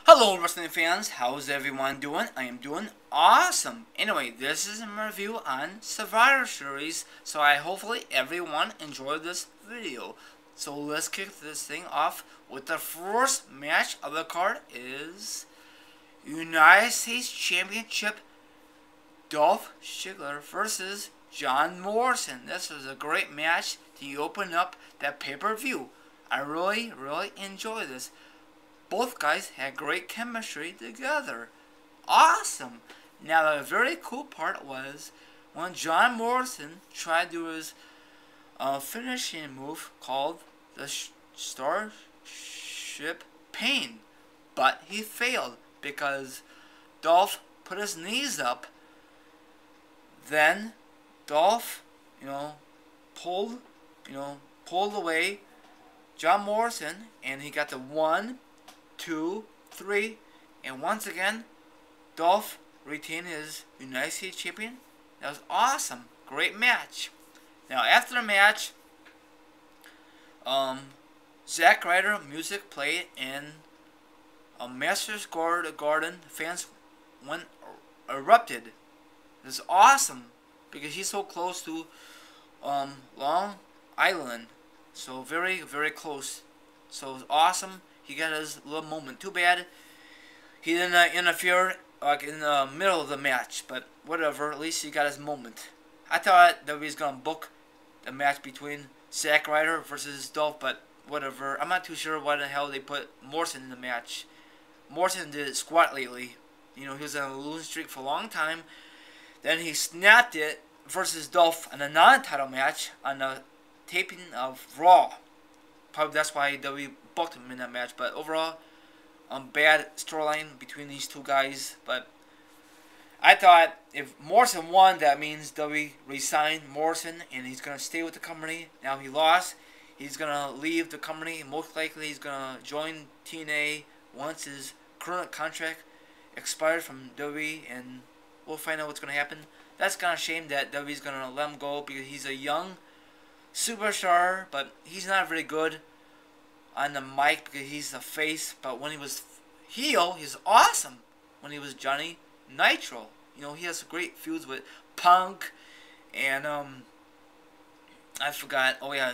Hello wrestling fans, how's everyone doing? I am doing awesome. Anyway, this is a review on Survivor Series, so I hopefully everyone enjoyed this video. So let's kick this thing off with the first match of the card is United States Championship Dolph Ziggler versus John Morrison. This was a great match to open up that pay-per-view. I really enjoy this. Both guys had great chemistry together. Awesome. Now the very cool part was when John Morrison tried to do his finishing move called the Starship Pain. But he failed because Dolph put his knees up. Then Dolph, pulled away John Morrison, and he got the 1, 2, 3, and once again, Dolph retained his United States Champion. That was awesome. Great match. Now, after the match, Zack Ryder music played, and Masters Garden fans erupted. It was awesome because he's so close to Long Island. So very close. So it was awesome. He got his little moment. Too bad he didn't interfere like in the middle of the match, but whatever. At least he got his moment. I thought that he was gonna book the match between Zack Ryder versus Dolph, but whatever. I'm not too sure why the hell they put Morrison in the match. Morrison did squat lately. He was on a losing streak for a long time. Then he snapped it versus Dolph in a non-title match on the taping of Raw. Probably that's why WWE booked him in that match. But overall, bad storyline between these two guys. But I thought if Morrison won, that means WWE re-signed Morrison and he's going to stay with the company. Now he lost. He's going to leave the company. Most likely he's going to join TNA once his current contract expires from WWE, and we'll find out what's going to happen. That's kind of a shame that WWE's going to let him go because he's a young superstar, but he's not very good on the mic because he's the face. But when he was heel, he's awesome. When he was Johnny Nitro, he has great feuds with Punk and I forgot. Oh yeah,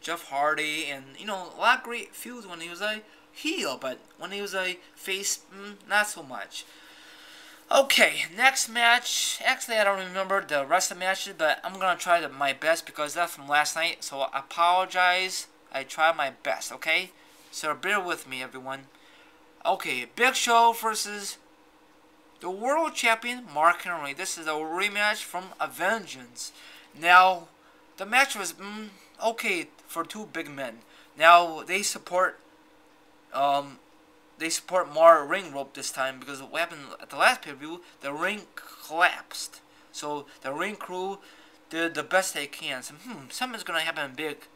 Jeff Hardy, and a lot of great feuds when he was a heel. But when he was a face, not so much. Okay, next match. Actually, I don't remember the rest of the matches, but I'm going to try my best because that's from last night. So I apologize. I tried my best, okay? So bear with me, everyone. Okay, Big Show versus the World Champion, Mark Henry. This is a rematch from A Vengeance. Now, the match was okay for two big men. Now, they support more ring rope this time because what happened at the last pay-per-view, the ring collapsed. So the ring crew did the best they can. So, something's going to happen big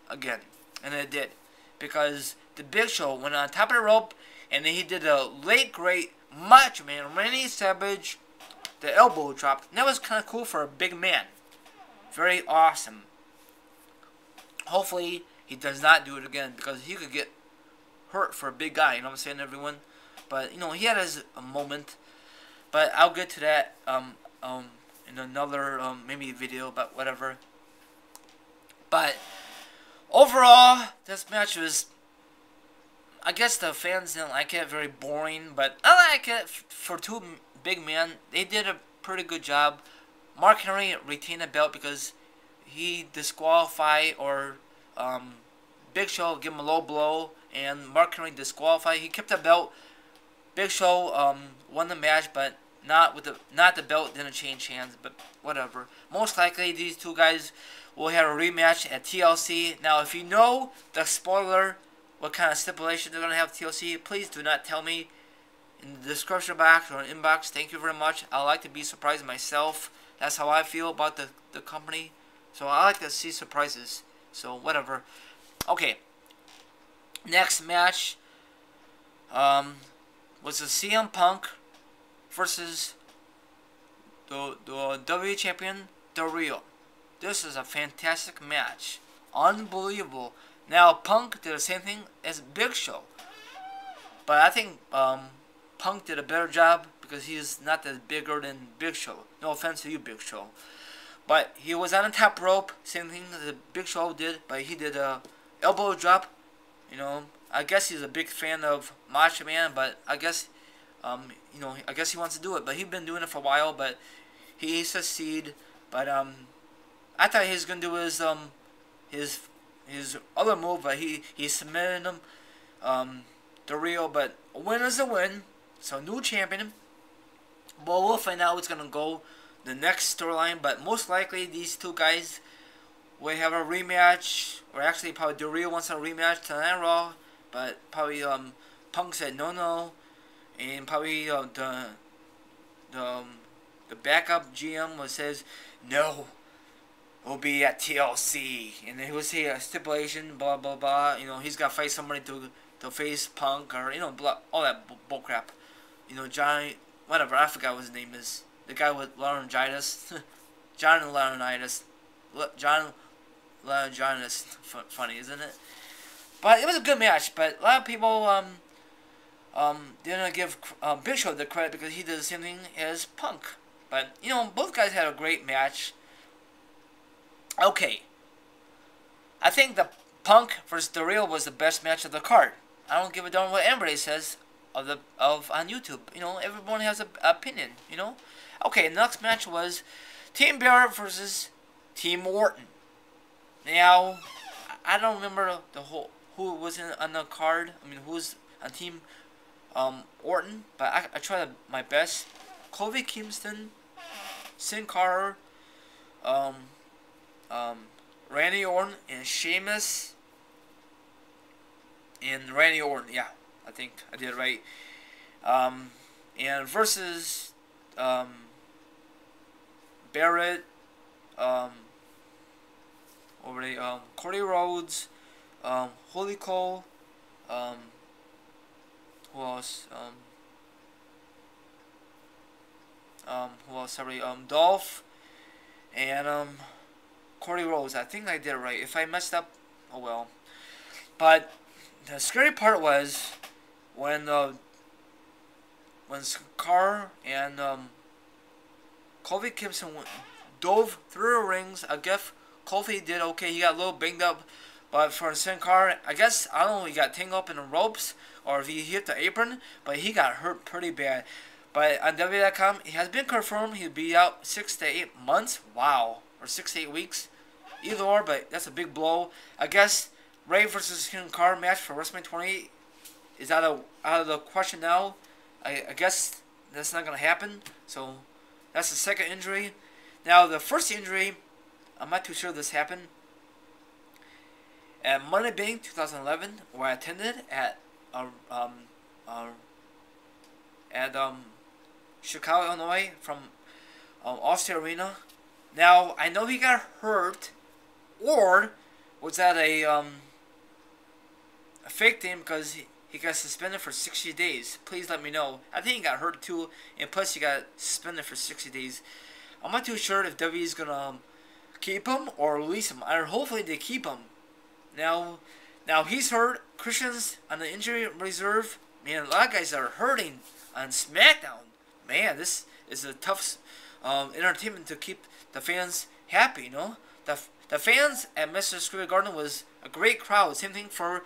again. And it did. Because the Big Show went on top of the rope, and then he did a late great Macho Man, Randy Savage, the elbow drop. And that was kind of cool for a big man. Very awesome. Hopefully, he does not do it again because he could get hurt for a big guy, you know what I'm saying, everyone? But, he had his moment. But I'll get to that in another maybe video, but whatever. But overall, this match was, I guess the fans didn't like it, very boring, but I like it for two big men. They did a pretty good job. Mark Henry retained the belt because he disqualified, or Big Show give him a low blow, and Mark Henry disqualified. He kept the belt. Big Show won the match, but not the belt didn't change hands. But whatever. Most likely these two guys will have a rematch at TLC. Now, if you know the spoiler, what kind of stipulation they're gonna have at TLC, please do not tell me in the description box or inbox. Thank you very much. I like to be surprised myself. That's how I feel about the company. So I like to see surprises. So whatever. Okay. Next match was the CM Punk versus the WWE Champion, The Real. This is a fantastic match. Unbelievable. Now Punk did the same thing as Big Show, but I think Punk did a better job because he's not as bigger than Big Show. No offense to you, Big Show, but he was on the top rope, same thing as the Big Show did, but he did a elbow drop. You know, I guess he's a big fan of Macho Man, but I guess you know, I guess he wants to do it, but he's been doing it for a while, but he succeeded. But I thought he was gonna do his other move, but he submitted him the Rio. But a win is a win, so new champion. But we'll find out what's gonna go the next storyline. But most likely these two guys will have a rematch, or actually probably Del Rio wants a rematch tonight on Raw, but probably Punk said no, and probably the backup GM says no, will be at TLC, and then he will say a stipulation, blah blah blah. You know, he's got to fight somebody to face Punk, or you know, all that bullcrap. You know, Johnny, whatever, I forgot what his name is. The guy with laryngitis, John Laurinaitis, John Laurinaitis. Funny, isn't it? But it was a good match. But a lot of people didn't give Big Show the credit because he did the same thing as Punk. But you know, both guys had a great match. Okay, I think the Punk versus the Real was the best match of the card. I don't give a darn what anybody says on YouTube. You know, everyone has an opinion. You know. Okay, the next match was Team Barrett versus Team Orton. Now, I don't remember who was on the card. I mean, who was on Team Orton, but I tried my best. Kofi Kingston, Sin Cara, Randy Orton, and Sheamus, and Randy Orton. Yeah, I think I did it right. And versus Barrett, Cody Rhodes, Holy Cole, who else? Who else? Sorry, Dolph, and Cody Rhodes. I think I did it right. If I messed up, oh well. But the scary part was when Scar and Kofi Kingston dove through the rings. I guess Kofi did okay. He got a little banged up. But for Sin Cara, I guess, I don't know if he got tangled up in the ropes or if he hit the apron, but he got hurt pretty bad. But on WWE.com, it has been confirmed he'll be out 6 to 8 months. Wow. Or 6 to 8 weeks. Either or, but that's a big blow. I guess Ray versus Sin Cara match for WrestleMania 28 is out of the question now. I guess that's not going to happen. So that's the second injury. Now the first injury, I'm not too sure this happened. At Money Bank 2011, where I attended at Chicago, Illinois, from Allstate Arena. Now I know he got hurt, or was that a fake thing because he got suspended for 60 days. Please let me know. I think he got hurt too, and plus he got suspended for 60 days. I'm not too sure if WWE is gonna keep him or release him. Hopefully they keep him. Now he's hurt. Christian's on the injury reserve. Man, a lot of guys are hurting on SmackDown. Man, this is a tough entertainment to keep the fans happy. You know, the fans at Madison Square Garden was a great crowd. Same thing for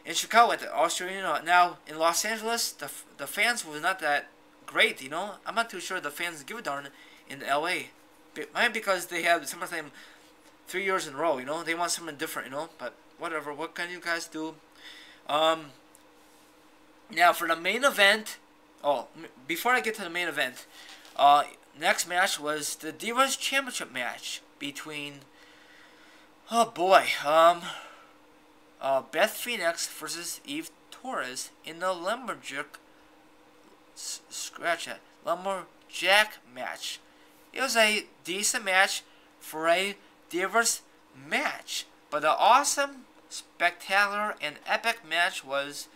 in Chicago at the Australian. Now in Los Angeles, the fans was not that great. You know, I'm not too sure the fans give a darn in LA. Maybe because they have SummerSlam 3 years in a row. You know, they want something different. You know, but whatever. What can you guys do? Now for the main event. Oh, before I get to the main event, next match was the Divas Championship match between, oh boy, Beth Phoenix versus Eve Torres in the Lumberjack match. It was a decent match for a Divas match, but the awesome, spectacular, and epic match was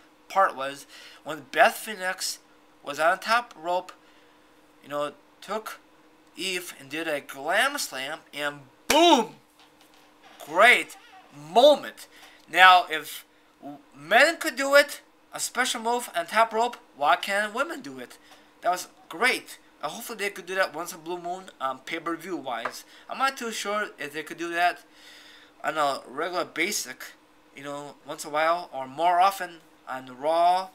when Beth Phoenix was on top rope, you know, took Eve and did a glam slam, and boom! Great moment. Now, if men could do it, a special move on top rope, why can't women do it? That was great. Hopefully they could do that once a blue moon, pay-per-view wise. I'm not too sure if they could do that on a regular basic, once a while or more often on Raw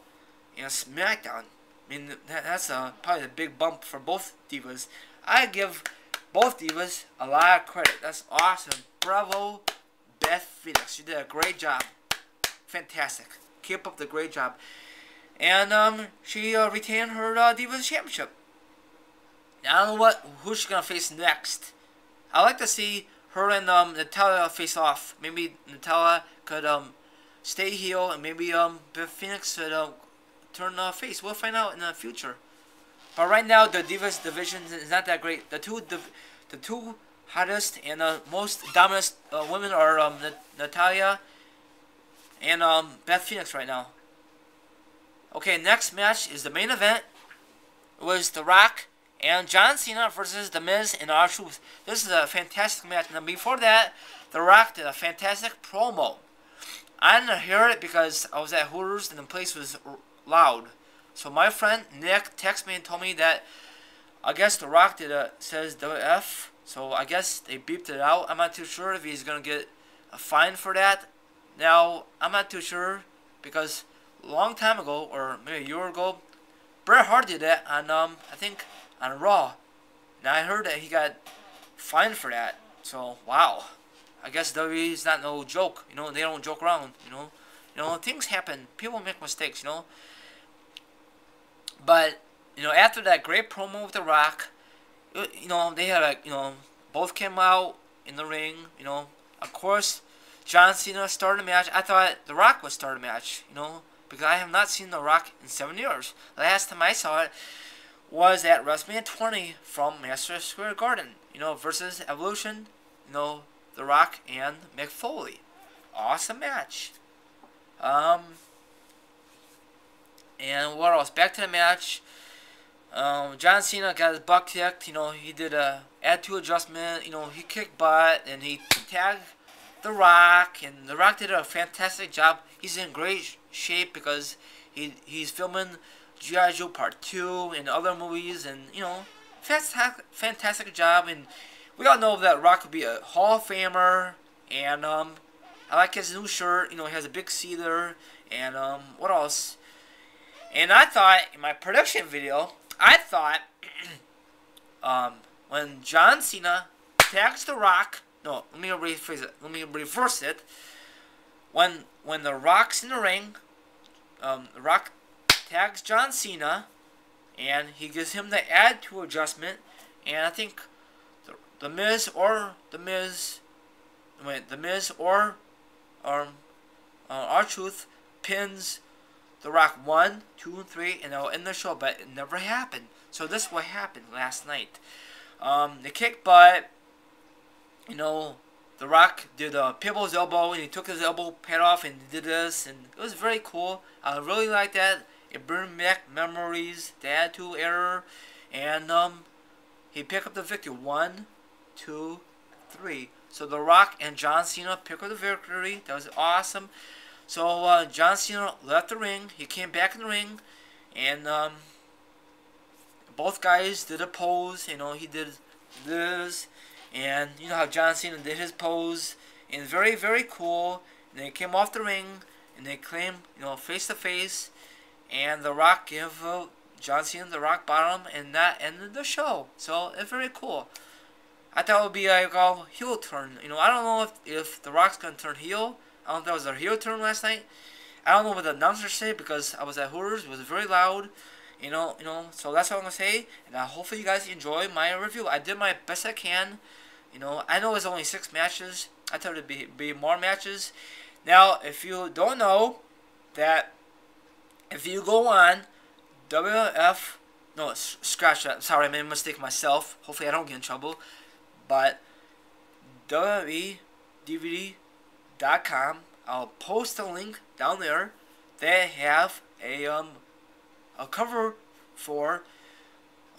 and SmackDown. I mean, that's probably a big bump for both divas. I give both divas a lot of credit. That's awesome. Bravo, Beth Phoenix. You did a great job. Fantastic. Keep up the great job. And she retained her Divas Championship. Now, I don't know who she's gonna face next. I like to see her and Natalia face off. Maybe Natalia could stay heel, and maybe Beth Phoenix could turn face. We'll find out in the future. But right now, the Divas division is not that great. The two hottest and most dominant women are Natalia and Beth Phoenix right now. Okay, next match is the main event. It was The Rock and John Cena versus The Miz and R-Truth. This is a fantastic match. And before that, The Rock did a fantastic promo. I didn't hear it because I was at Hooters and the place was loud. So my friend Nick texted me and told me that I guess The Rock says WF. So I guess they beeped it out. I'm not too sure if he's going to get a fine for that. Now, I'm not too sure because a long time ago, or maybe a year ago, Bret Hart did that on, I think, on Raw. And I heard that he got fined for that. So, wow. I guess WWE is not no joke. They don't joke around, things happen. People make mistakes, But, after that great promo with The Rock, they had both came out in the ring, Of course, John Cena started the match. I thought The Rock would start the match, because I have not seen The Rock in 7 years. The last time I saw it was at WrestleMania 20 from Madison Square Garden, versus Evolution, The Rock and Mick Foley. Awesome match. And what else? Back to the match. John Cena got his butt kicked. He did a attitude adjustment. He kicked butt and he tagged The Rock, and The Rock did a fantastic job. He's in great shape because he's filming G.I. Joe Part 2 and other movies, and fantastic job. And we all know that Rock will be a Hall of Famer, and I like his new shirt. He has a big C there, and what else? And I thought in my production video, when John Cena tags The Rock, no, let me rephrase it. Let me reverse it. When The Rock's in the ring, The Rock tags John Cena, and he gives him the attitude adjustment, and I think the Miz or R-Truth pins The Rock 1, 2, and 3, and they'll end the show, but it never happened. So this is what happened last night. They kicked butt. The Rock did a pivot's elbow, and he took his elbow pad off and did this, and it was very cool. I really like that. It burned back memories, the attitude error, and he picked up the victory. 1, 2, 3. So The Rock and John Cena picked up the victory. That was awesome. So John Cena left the ring. He came back in the ring, and both guys did a pose. He did this, and how John Cena did his pose, and very, very cool. And they came off the ring, and they came, face to face, and The Rock gave John Cena the rock bottom, and that ended the show. So it's very cool. I thought it would be like a heel turn. I don't know if The Rock's gonna turn heel. I don't know if that was a heel turn last night. I don't know what the announcer said because I was at Hooters. It was very loud. So that's what I'm gonna say. And hopefully you guys enjoy my review. I did my best I can. I know it's only 6 matches. I thought it'd be more matches. Now, if you don't know that, if you go on WF, no, scratch that. Sorry, I made a mistake myself. Hopefully I don't get in trouble. But WWEDVD.com, I'll post a link down there. They have a cover for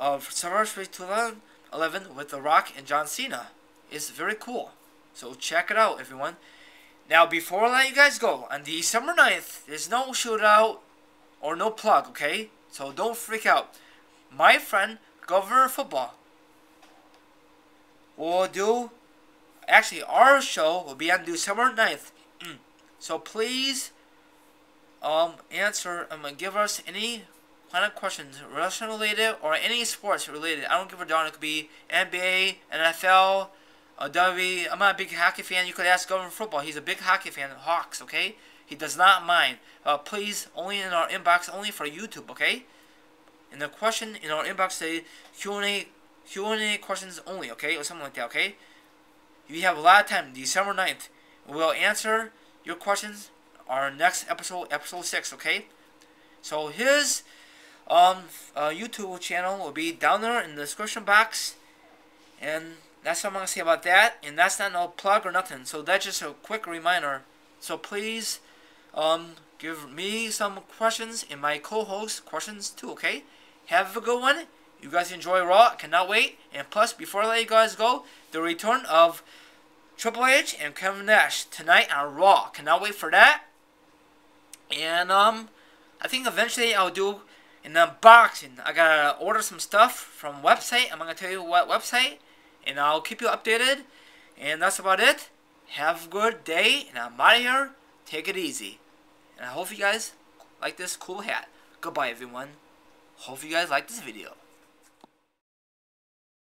SummerSlam 2011 with The Rock and John Cena. It's very cool. So check it out, everyone. Now, before I let you guys go, on December 9th, there's no shootout or no plug, okay? So don't freak out. My friend, Governor Football, will do, actually, our show will be on December 9th. So please, answer, give us any kind of questions, wrestling related or any sports related. I don't give a darn. It could be NBA, NFL, WWE. I'm not a big hockey fan. You could ask Governor Football. He's a big hockey fan. Hawks, okay? He does not mind. Please, only in our inbox, only for YouTube, okay? And the question in our inbox say Q&A questions only, okay? Or something like that, okay? You have a lot of time, December 9th. We'll answer your questions our next episode, episode 6, okay? So his YouTube channel will be down there in the description box. And that's what I'm going to say about that. And that's not no plug or nothing. So that's just a quick reminder. So please give me some questions and my co-host questions too, okay? Have a good one. You guys enjoy Raw. Cannot wait. And plus, before I let you guys go, the return of Triple H and Kevin Nash tonight on Raw. Cannot wait for that. And I think eventually I'll do an unboxing. I gotta order some stuff from website. I'm gonna tell you what website, and I'll keep you updated. And that's about it. Have a good day, and I'm out of here. Take it easy. And I hope you guys like this cool hat. Goodbye, everyone. Hope you guys like this video.